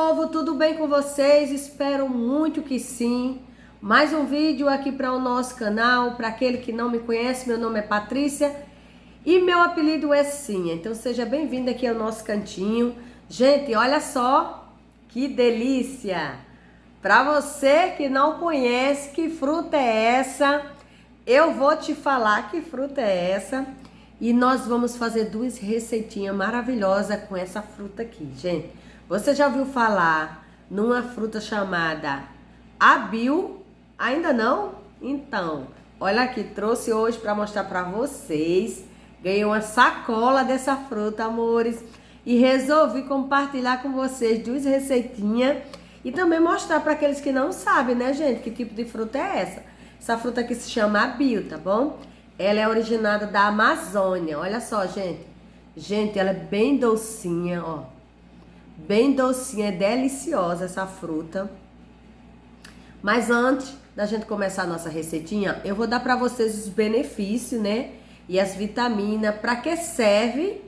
povo, tudo bem com vocês? Espero muito que sim. Mais um vídeo aqui para o nosso canal. Para aquele que não me conhece, meu nome é Patrícia e meu apelido é Cinha. Então seja bem-vindo aqui ao nosso cantinho. Gente, olha só que delícia! Para você que não conhece, que fruta é essa? Eu vou te falar que fruta é essa. E nós vamos fazer duas receitinhas maravilhosas com essa fruta aqui, gente. Você já ouviu falar numa fruta chamada abil? Ainda não? Então, olha aqui, trouxe hoje para mostrar para vocês. Ganhei uma sacola dessa fruta, amores. E resolvi compartilhar com vocês duas receitinhas. E também mostrar para aqueles que não sabem, né, gente? Que tipo de fruta é essa? Essa fruta aqui se chama abil, tá bom? Ela é originada da Amazônia. Olha só, gente. Gente, ela é bem docinha, ó. Bem docinha, é deliciosa essa fruta. Mas antes da gente começar a nossa receitinha, eu vou dar para vocês os benefícios, né? E as vitaminas, para que serve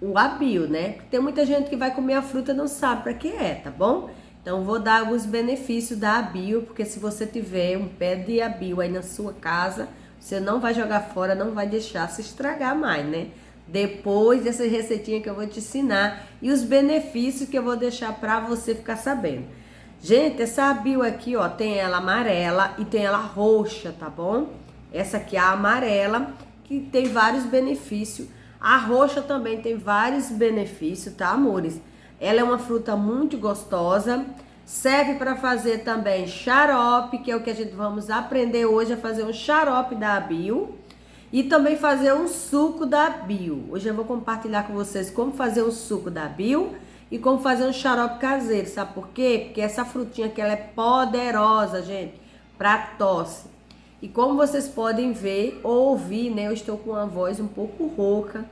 o abil, né? Porque tem muita gente que vai comer a fruta e não sabe para que é, tá bom? Então vou dar alguns benefícios da abil, porque se você tiver um pé de abil aí na sua casa, você não vai jogar fora, não vai deixar se estragar mais, né? Depois dessa receitinha que eu vou te ensinar e os benefícios que eu vou deixar para você ficar sabendo. Gente, essa abil aqui, ó, tem ela amarela e tem ela roxa, tá bom? Essa aqui é a amarela, que tem vários benefícios. A roxa também tem vários benefícios, tá, amores? Ela é uma fruta muito gostosa. Serve para fazer também xarope, que é o que a gente vamos aprender hoje, a fazer um xarope da abil. E também fazer um suco da abil. Hoje eu vou compartilhar com vocês como fazer um suco da abil e como fazer um xarope caseiro. Sabe por quê? Porque essa frutinha aqui ela é poderosa, gente, para tosse. E como vocês podem ver ou ouvir, né? Eu estou com uma voz um pouco rouca,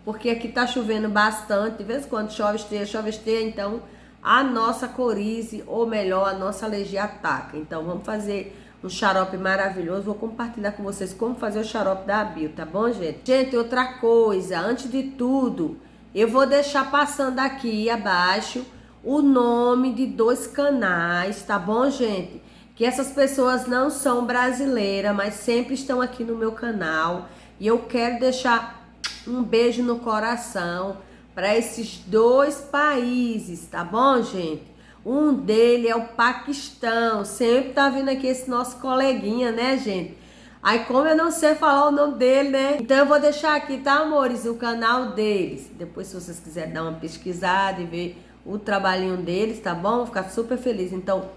porque aqui tá chovendo bastante. De vez em quando chove esteia, então a nossa corize, ou melhor, a nossa alergia ataca. Então vamos fazer um xarope maravilhoso. Vou compartilhar com vocês como fazer o xarope da abil, tá bom, gente? Gente, outra coisa, antes de tudo, eu vou deixar passando aqui abaixo o nome de dois canais, tá bom, gente? Que essas pessoas não são brasileiras, mas sempre estão aqui no meu canal. E eu quero deixar um beijo no coração para esses dois países, tá bom, gente? Um dele é o Paquistão. Sempre tá vindo aqui esse nosso coleguinha, né, gente? Aí como eu não sei falar o nome dele, né? Então eu vou deixar aqui, tá, amores? O canal deles. Depois, se vocês quiserem dar uma pesquisada e ver o trabalhinho deles, tá bom? Vou ficar super feliz. Então,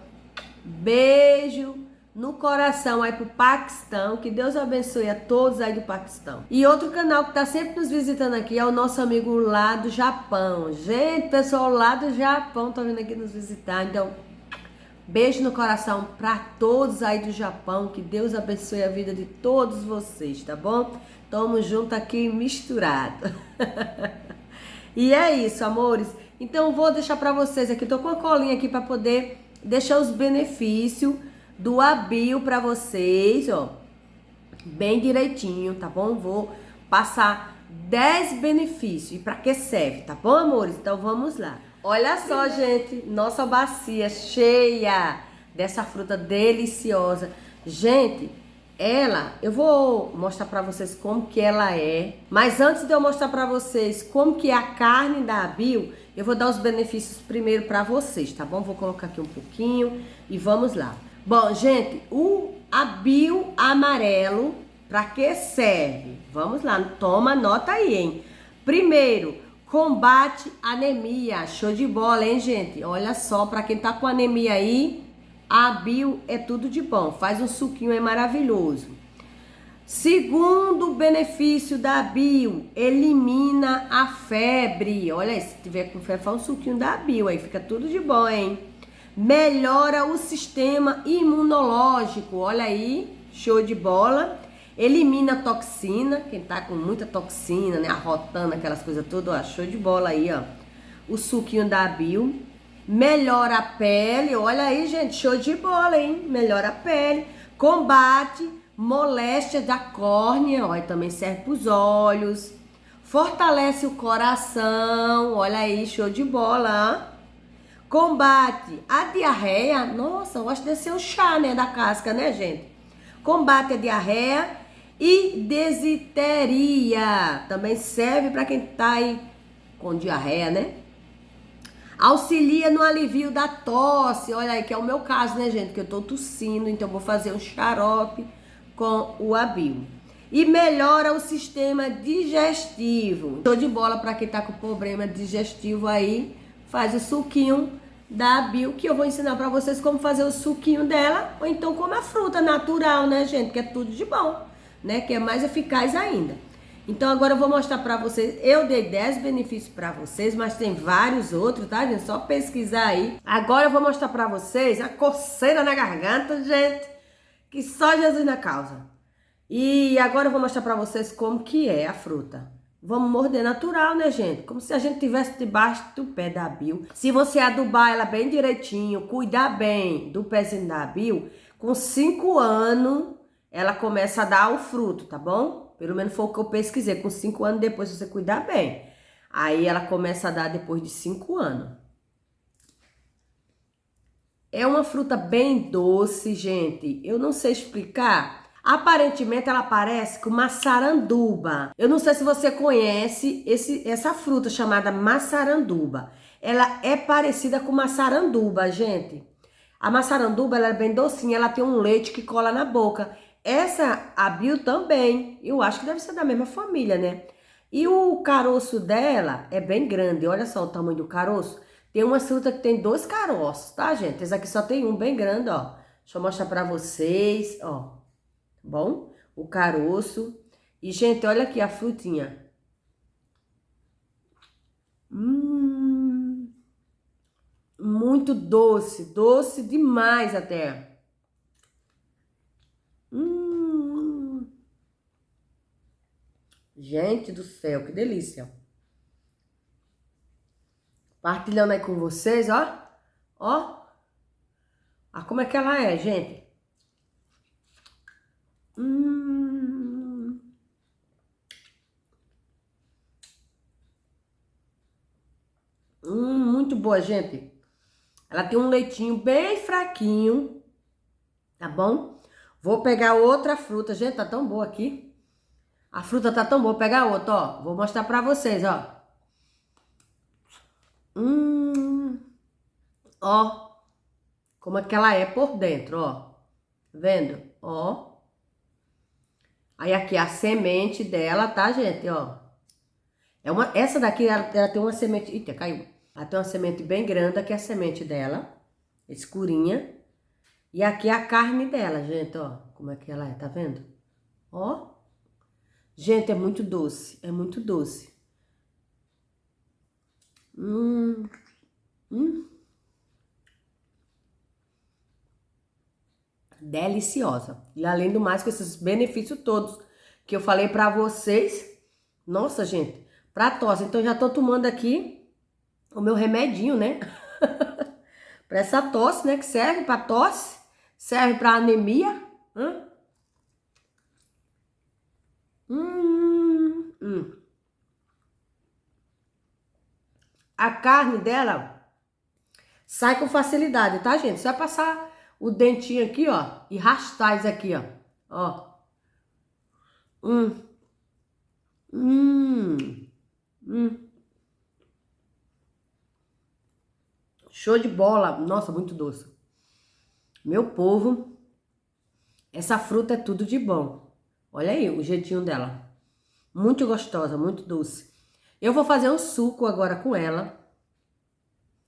beijo no coração aí pro Paquistão. Que Deus abençoe a todos aí do Paquistão. E outro canal que tá sempre nos visitando aqui é o nosso amigo lá do Japão. Gente, pessoal lá do Japão tá vindo aqui nos visitar. Então, beijo no coração pra todos aí do Japão. Que Deus abençoe a vida de todos vocês, tá bom? Tamo junto aqui misturado. E é isso, amores. Então, eu vou deixar pra vocês aqui. Tô com a colinha aqui pra poder deixar os benefícios do abil para vocês, ó, bem direitinho, tá bom? Vou passar 10 benefícios e para que serve, tá bom, amores? Então vamos lá. Olha só, gente, nossa bacia cheia dessa fruta deliciosa. Gente, eu vou mostrar para vocês como que ela é, mas antes de eu mostrar para vocês como que é a carne da abil, eu vou dar os benefícios primeiro para vocês, tá bom? Vou colocar aqui um pouquinho e vamos lá. Bom, gente, o abil amarelo, para que serve? Vamos lá, toma nota aí, hein? Primeiro, combate anemia. Show de bola, hein, gente? Olha só, para quem tá com anemia aí, a abil é tudo de bom. Faz um suquinho aí maravilhoso. Segundo benefício da abil, elimina a febre. Olha aí, se tiver com febre, faz um suquinho da abil aí, fica tudo de bom, hein? Melhora o sistema imunológico, olha aí, show de bola. Elimina toxina, quem tá com muita toxina, né, arrotando aquelas coisas todas, ó, show de bola aí, ó. O suquinho da abil. Melhora a pele, olha aí, gente, show de bola, hein? Melhora a pele. Combate moléstia da córnea, ó, e também serve para os olhos. Fortalece o coração, olha aí, show de bola, ó. combate a diarreia. Nossa, eu gosto de ser o chá, né, da casca, né, gente? Combate a diarreia e desiteria. Também serve para quem tá aí com diarreia, né? Auxilia no alivio da tosse. Olha aí, que é o meu caso, né, gente? Que eu tô tossindo, então vou fazer um xarope com o Abil. E melhora o sistema digestivo. Show de bola para quem tá com problema digestivo aí. Faz o suquinho da Abil, que eu vou ensinar para vocês como fazer o suquinho dela. Ou então como a fruta natural, né, gente? Que é tudo de bom, né? Que é mais eficaz ainda. Então agora eu vou mostrar para vocês, eu dei 10 benefícios para vocês, mas tem vários outros, tá, gente? Só pesquisar aí. Agora eu vou mostrar para vocês a coceira na garganta, gente, que só Jesus na causa. E agora eu vou mostrar para vocês como que é a fruta. Vamos morder natural, né, gente? Como se a gente tivesse debaixo do pé da Abil. Se você adubar ela bem direitinho, cuidar bem do pezinho da Abil, com 5 anos ela começa a dar o fruto, tá bom? Pelo menos foi o que eu pesquisei. Com 5 anos depois, se você cuidar bem. Aí ela começa a dar depois de 5 anos. É uma fruta bem doce, gente. Eu não sei explicar. Aparentemente ela parece com maçaranduba. Eu não sei se você conhece essa fruta chamada maçaranduba. Ela é parecida com maçaranduba, gente. A maçaranduba ela é bem docinha, ela tem um leite que cola na boca. Essa Abil também, eu acho que deve ser da mesma família, né? E o caroço dela é bem grande, olha só o tamanho do caroço. Tem uma fruta que tem 2 caroços, tá, gente? Esse aqui só tem um bem grande, ó. Deixa eu mostrar pra vocês, ó. Bom? O caroço. E, gente, olha aqui a frutinha. Muito doce, doce demais até. Gente do céu, que delícia. Partilhando aí com vocês, ó. Ó. Ah, como é que ela é, gente? Muito boa, gente. Ela tem um leitinho bem fraquinho, tá bom? Vou pegar outra fruta. Gente, tá tão boa aqui. A fruta tá tão boa. Vou pegar outra, ó. Vou mostrar pra vocês, ó. Ó. Como é que ela é por dentro, ó. Tá vendo? Ó. Aí aqui a semente dela, tá, gente? Ó. Essa daqui, ela tem uma semente... Eita, caiu. Ela tem uma semente bem grande, aqui é a semente dela. Escurinha. E aqui é a carne dela, gente, ó. Como é que ela é, tá vendo? Ó. Gente, é muito doce. É muito doce. Deliciosa. E além do mais, com esses benefícios todos que eu falei pra vocês. Nossa, gente. Pra tosse. Então, já tô tomando aqui o meu remedinho, né? Pra essa tosse, né? Que serve pra tosse. Serve pra anemia. A carne dela sai com facilidade, tá, gente? Você vai passar o dentinho aqui, ó, e arrastar isso aqui, ó. Ó. Show de bola. Nossa, muito doce. Meu povo, essa fruta é tudo de bom. Olha aí o jeitinho dela. Muito gostosa, muito doce. Eu vou fazer um suco agora com ela,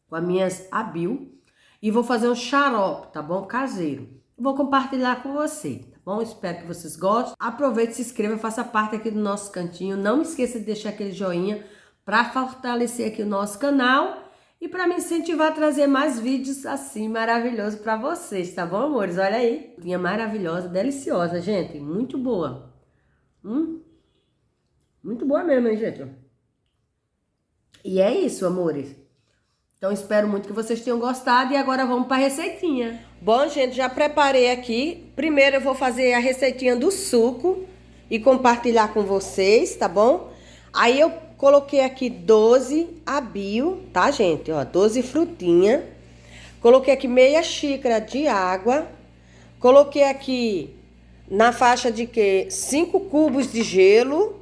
com as minhas Abil, e vou fazer um xarope, tá bom? Caseiro. Vou compartilhar com você, tá bom? Espero que vocês gostem. Aproveite, se inscreva, faça parte aqui do nosso cantinho. Não esqueça de deixar aquele joinha para fortalecer aqui o nosso canal e para me incentivar a trazer mais vídeos assim maravilhosos para vocês, tá bom, amores? Olha aí. Vinha maravilhosa, deliciosa, gente. Muito boa. Muito boa mesmo, hein, gente? E é isso, amores. Então, espero muito que vocês tenham gostado e agora vamos para a receitinha. Bom, gente, já preparei aqui. Primeiro eu vou fazer a receitinha do suco e compartilhar com vocês, tá bom? Aí eu coloquei aqui 12 Abil, tá, gente? Ó, 12 frutinhas. Coloquei aqui meia xícara de água. Coloquei aqui na faixa de 5 cubos de gelo.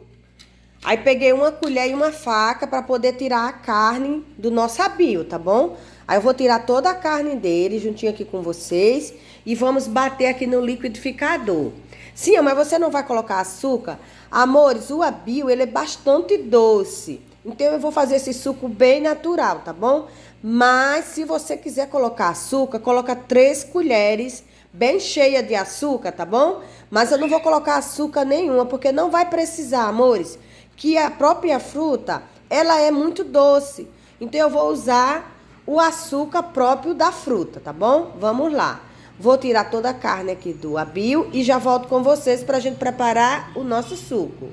Aí peguei uma colher e uma faca para poder tirar a carne do nosso abio, tá bom? Aí eu vou tirar toda a carne dele juntinho aqui com vocês e vamos bater aqui no liquidificador. Sim, mas você não vai colocar açúcar? Amores, o abio, ele é bastante doce. Então eu vou fazer esse suco bem natural, tá bom? Mas se você quiser colocar açúcar, coloca 3 colheres bem cheia de açúcar, tá bom? Mas eu não vou colocar açúcar nenhuma, porque não vai precisar, amores, que a própria fruta, ela é muito doce. Então eu vou usar o açúcar próprio da fruta, tá bom? Vamos lá. Vou tirar toda a carne aqui do abio e já volto com vocês pra gente preparar o nosso suco.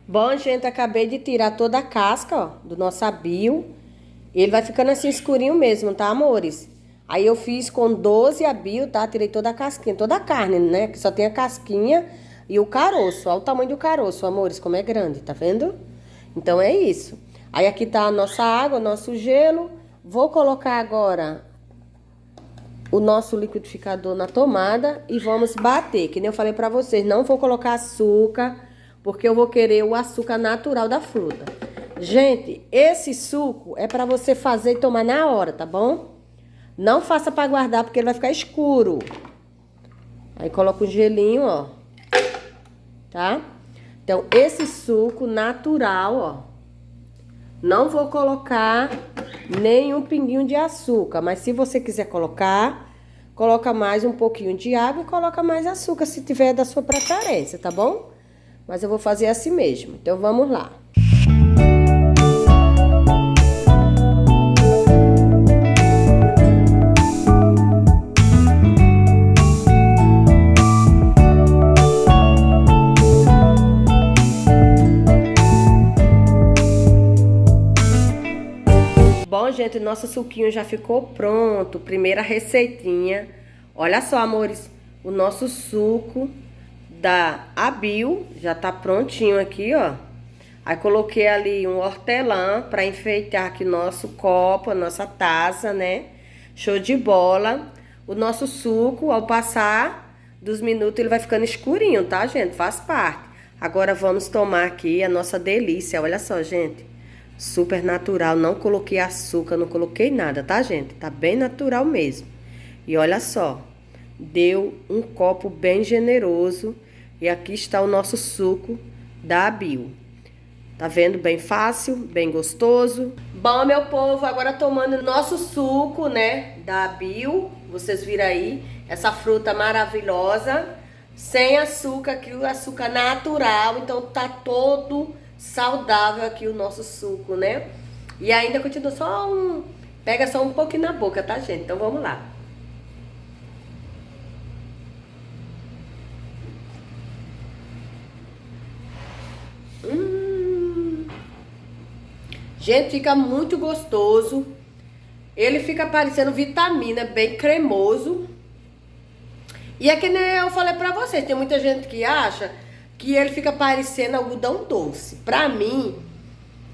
Bom, gente, acabei de tirar toda a casca, ó, do nosso abio. Ele vai ficando assim escurinho mesmo, tá, amores? Aí eu fiz com 12 abio, tá? Tirei toda a casquinha, toda a carne, né? Que só tem a casquinha e o caroço. Olha o tamanho do caroço, amores, como é grande, tá vendo? Então é isso. Aí aqui tá a nossa água, nosso gelo. Vou colocar agora o nosso liquidificador na tomada e vamos bater. Que nem eu falei pra vocês, não vou colocar açúcar, porque eu vou querer o açúcar natural da fruta. Gente, esse suco é pra você fazer e tomar na hora, tá bom? Não faça pra guardar, porque ele vai ficar escuro. Aí coloca o gelinho, ó. Tá? Então, esse suco natural, ó. Não vou colocar nenhum pinguinho de açúcar. Mas se você quiser colocar, coloca mais um pouquinho de água e coloca mais açúcar, se tiver da sua preferência, tá bom? Mas eu vou fazer assim mesmo. Então, vamos lá. Bom, gente, nosso suquinho já ficou pronto. Primeira receitinha. Olha só, amores, o nosso suco da abio já tá prontinho aqui, ó. Aí coloquei ali um hortelã para enfeitar aqui nosso copo, a nossa taça, né? Show de bola. O nosso suco, ao passar dos minutos, ele vai ficando escurinho, tá, gente? Faz parte. Agora vamos tomar aqui a nossa delícia. Olha só, gente. Super natural. Não coloquei açúcar, não coloquei nada, tá, gente? Tá bem natural mesmo. E olha só. Deu um copo bem generoso. E aqui está o nosso suco da abio. Tá vendo? Bem fácil, bem gostoso. Bom, meu povo, agora tomando nosso suco, né, da abio. Vocês viram aí essa fruta maravilhosa. Sem açúcar, aqui o açúcar natural. Então tá todo saudável aqui o nosso suco, né? E ainda continua só pega só um pouquinho na boca, tá, gente? Então vamos lá. Gente, fica muito gostoso. Ele fica parecendo vitamina, bem cremoso. E é que nem eu falei pra vocês, tem muita gente que acha que ele fica parecendo algodão doce. Pra mim,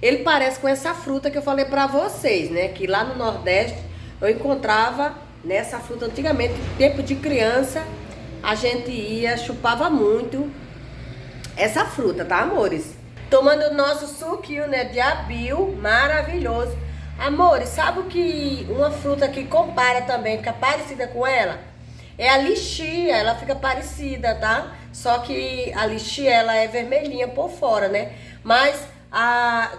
ele parece com essa fruta que eu falei pra vocês, né? Que lá no Nordeste eu encontrava nessa fruta antigamente, tempo de criança, a gente ia, chupava muito essa fruta, tá, amores? Tomando o nosso suquinho, né, de abio, maravilhoso. Amores, sabe o que uma fruta que compara também, fica parecida com ela? É a lixia, ela fica parecida, tá? Só que a lixia, ela é vermelhinha por fora, né? Mas,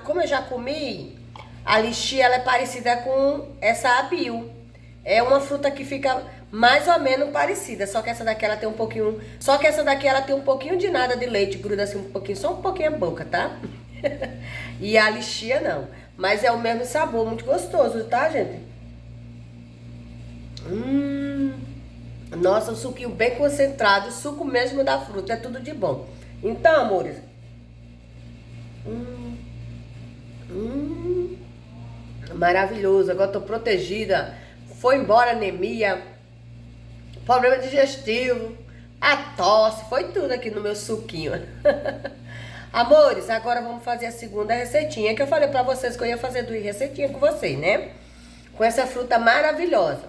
como eu já comi, a lixia, ela é parecida com essa abil. É uma fruta que fica mais ou menos parecida, só que essa daqui ela tem um pouquinho... Só que essa daqui ela tem um pouquinho de nada de leite, gruda assim um pouquinho, só um pouquinho a boca, tá? E a lixia não. Mas é o mesmo sabor, muito gostoso, tá, gente? Nossa, o suquinho bem concentrado, o suco mesmo da fruta, é tudo de bom. Então, amores... Maravilhoso, agora tô protegida. Foi embora a anemia, problema digestivo, a tosse, foi tudo aqui no meu suquinho. Amores, agora vamos fazer a segunda receitinha, que eu falei pra vocês que eu ia fazer 2 receitinhas com vocês, né? Com essa fruta maravilhosa.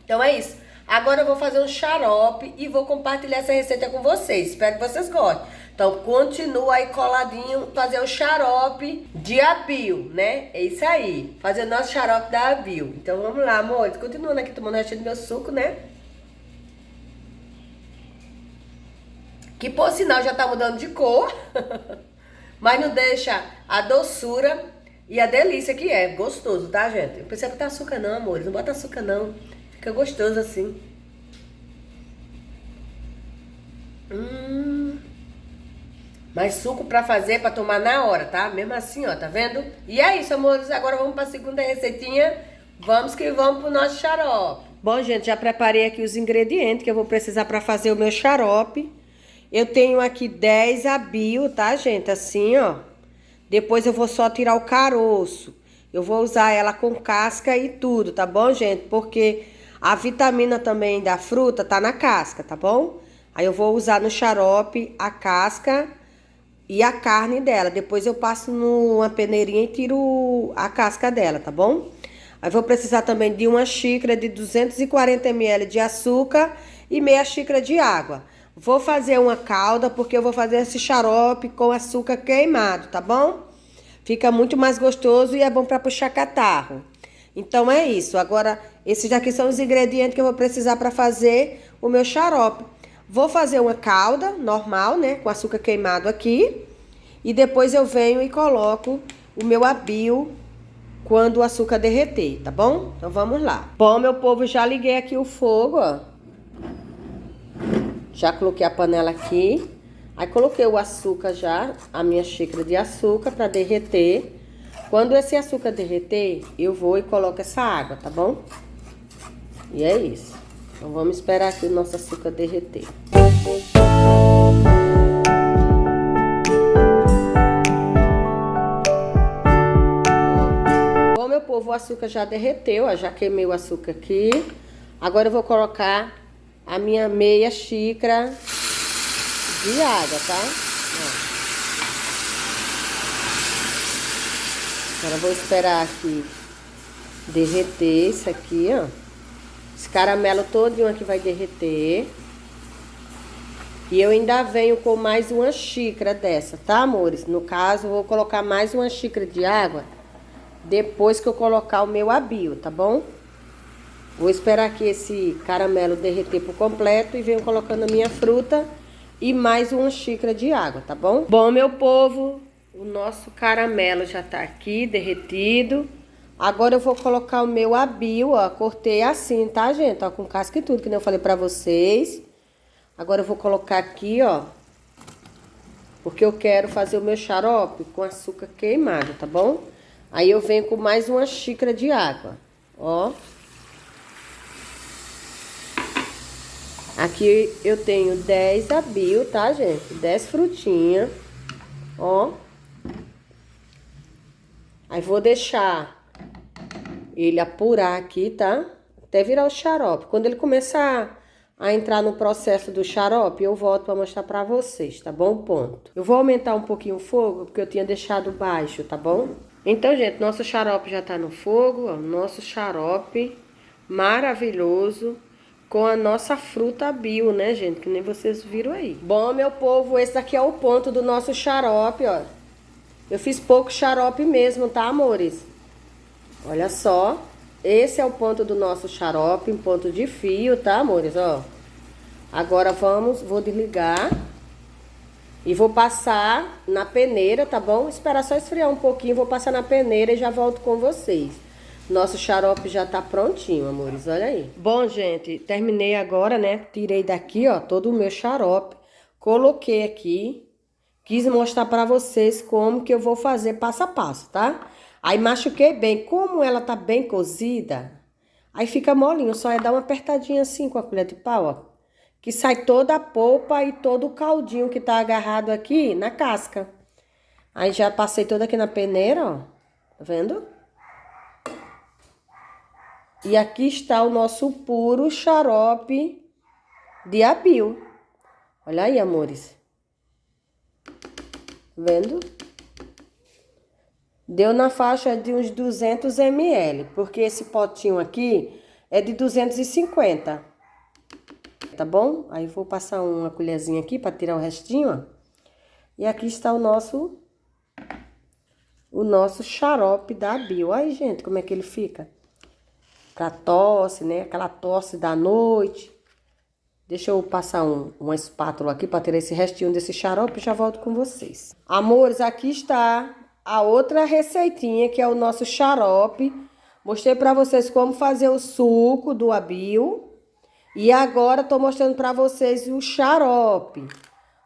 Então é isso. Agora eu vou fazer um xarope e vou compartilhar essa receita com vocês. Espero que vocês gostem. Então continua aí coladinho, fazer o xarope de abil, né? É isso aí. Fazer o nosso xarope da abil. Então vamos lá, amores. Continuando aqui tomando o resto do meu suco, né? Que por sinal já tá mudando de cor. Mas não deixa a doçura e a delícia que é. Gostoso, tá, gente? Eu pensei que botar açúcar não, amores. Não bota açúcar não. Fica gostoso assim. Mais suco pra fazer, pra tomar na hora, tá? Mesmo assim, ó, tá vendo? E é isso, amores. Agora vamos pra segunda receitinha. Vamos que vamos pro nosso xarope. Bom, gente, já preparei aqui os ingredientes que eu vou precisar pra fazer o meu xarope. Eu tenho aqui 10 abil, tá, gente? Assim, ó. Depois eu vou só tirar o caroço. Eu vou usar ela com casca e tudo, tá bom, gente? Porque a vitamina também da fruta tá na casca, tá bom? Aí eu vou usar no xarope a casca e a carne dela. Depois eu passo numa peneirinha e tiro a casca dela, tá bom? Aí vou precisar também de uma xícara de 240 ml de açúcar e meia xícara de água. Vou fazer uma calda porque eu vou fazer esse xarope com açúcar queimado, tá bom? Fica muito mais gostoso e é bom para puxar catarro. Então é isso. Agora, esses daqui são os ingredientes que eu vou precisar para fazer o meu xarope. Vou fazer uma calda normal, né? Com açúcar queimado aqui. E depois eu venho e coloco o meu abil quando o açúcar derreter, tá bom? Então vamos lá. Bom, meu povo, já liguei aqui o fogo, ó. Já coloquei a panela aqui. Aí coloquei o açúcar já, a minha xícara de açúcar para derreter. Quando esse açúcar derreter, eu vou e coloco essa água, tá bom? E é isso. Então vamos esperar aqui o nosso açúcar derreter. Bom, meu povo, o açúcar já derreteu, ó, já queimei o açúcar aqui. Agora eu vou colocar a minha meia xícara de água, tá? Ó. Agora eu vou esperar aqui derreter isso aqui, ó. Esse caramelo todinho aqui vai derreter. E eu ainda venho com mais uma xícara dessa, tá, amores? No caso, eu vou colocar mais uma xícara de água depois que eu colocar o meu abil, tá bom? Vou esperar aqui esse caramelo derreter por completo e venho colocando a minha fruta e mais uma xícara de água, tá bom? Bom, meu povo, o nosso caramelo já tá aqui derretido. Agora eu vou colocar o meu abil, ó, cortei assim, tá, gente? Ó, com casca e tudo, que nem eu falei pra vocês. Agora eu vou colocar aqui, ó, porque eu quero fazer o meu xarope com açúcar queimado, tá bom? Aí eu venho com mais uma xícara de água, ó. Aqui eu tenho 10 abil, tá, gente? 10 frutinhas, ó. Aí vou deixar ele apurar aqui, tá? Até virar o xarope. Quando ele começar a entrar no processo do xarope, eu volto pra mostrar pra vocês, tá bom? Ponto. Eu vou aumentar um pouquinho o fogo, porque eu tinha deixado baixo, tá bom? Então, gente, nosso xarope já tá no fogo, ó. Nosso xarope maravilhoso com a nossa fruta abil, né, gente? Que nem vocês viram aí. Bom, meu povo, esse aqui é o ponto do nosso xarope, ó. Eu fiz pouco xarope mesmo, tá, amores? Olha só. Esse é o ponto do nosso xarope, um ponto de fio, tá, amores? Ó. Agora vou desligar e vou passar na peneira, tá bom? Esperar só esfriar um pouquinho, vou passar na peneira e já volto com vocês. Nosso xarope já tá prontinho, amores, olha aí. Bom, gente, terminei agora, né? Tirei daqui, ó, todo o meu xarope. Coloquei aqui. Quis mostrar pra vocês como que eu vou fazer passo a passo, tá? Aí machuquei bem. Como ela tá bem cozida, aí fica molinho. Só é dar uma apertadinha assim com a colher de pau, ó. Que sai toda a polpa e todo o caldinho que tá agarrado aqui na casca. Aí já passei toda aqui na peneira, ó. Tá vendo? E aqui está o nosso puro xarope de abil. Olha aí, amores. Vendo? Deu na faixa de uns 200 ml, porque esse potinho aqui é de 250. Tá bom? Aí vou passar uma colherzinha aqui para tirar o restinho, ó. E aqui está o nosso xarope da abil. Aí, gente, como é que ele fica? Pra tosse, né? Aquela tosse da noite. Deixa eu passar uma espátula aqui para tirar esse restinho desse xarope e já volto com vocês. Amores, aqui está a outra receitinha, que é o nosso xarope. Mostrei para vocês como fazer o suco do abil. E agora tô mostrando para vocês o xarope.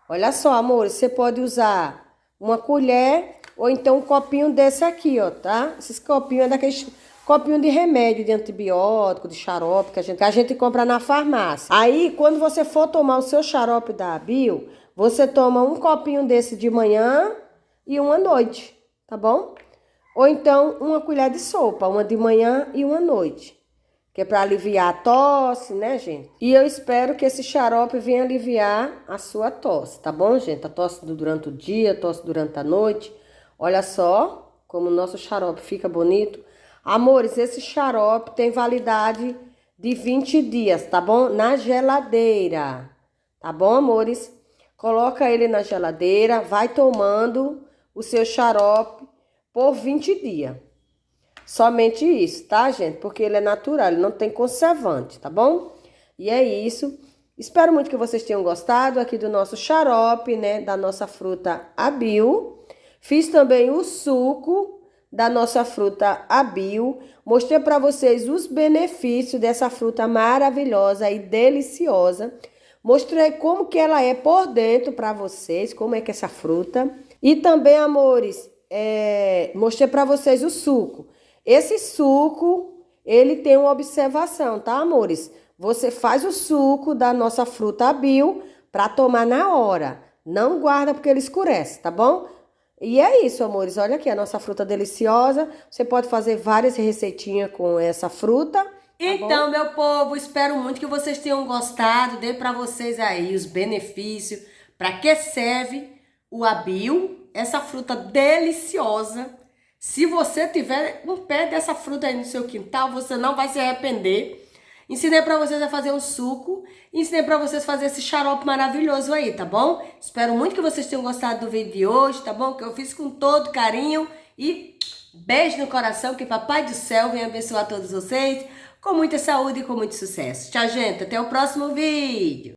Olha só, amores, você pode usar uma colher ou então um copinho desse aqui, ó, tá? Esses copinhos é daqueles copinho de remédio, de antibiótico, de xarope que a gente compra na farmácia. Aí, quando você for tomar o seu xarope da abil, você toma um copinho desse de manhã e um à noite, tá bom? Ou então uma colher de sopa, uma de manhã e uma à noite. Que é para aliviar a tosse, né, gente? E eu espero que esse xarope venha aliviar a sua tosse, tá bom, gente? A tosse durante o dia, a tosse durante a noite. Olha só como o nosso xarope fica bonito. Amores, esse xarope tem validade de 20 dias, tá bom? Na geladeira, tá bom, amores? Coloca ele na geladeira, vai tomando o seu xarope por 20 dias. Somente isso, tá, gente? Porque ele é natural, ele não tem conservante, tá bom? E é isso. Espero muito que vocês tenham gostado aqui do nosso xarope, né? Da nossa fruta abil. Fiz também o suco da nossa fruta abil. Mostrei para vocês os benefícios dessa fruta maravilhosa e deliciosa. Mostrei como que ela é por dentro para vocês, como é que é essa fruta. E também, amores, mostrei para vocês o suco. Esse suco, ele tem uma observação, tá, amores? Você faz o suco da nossa fruta abil para tomar na hora. Não guarda porque ele escurece, tá bom? E é isso, amores. Olha aqui a nossa fruta deliciosa. Você pode fazer várias receitinhas com essa fruta. Então, meu povo, espero muito que vocês tenham gostado. Dei para vocês aí os benefícios. Para que serve o abil, essa fruta deliciosa. Se você tiver um pé dessa fruta aí no seu quintal, você não vai se arrepender. Ensinei para vocês a fazer um suco. Ensinei para vocês a fazer esse xarope maravilhoso aí, tá bom? Espero muito que vocês tenham gostado do vídeo de hoje, tá bom? Que eu fiz com todo carinho. E beijo no coração, que Papai do Céu venha abençoar todos vocês com muita saúde e com muito sucesso. Tchau, gente. Até o próximo vídeo.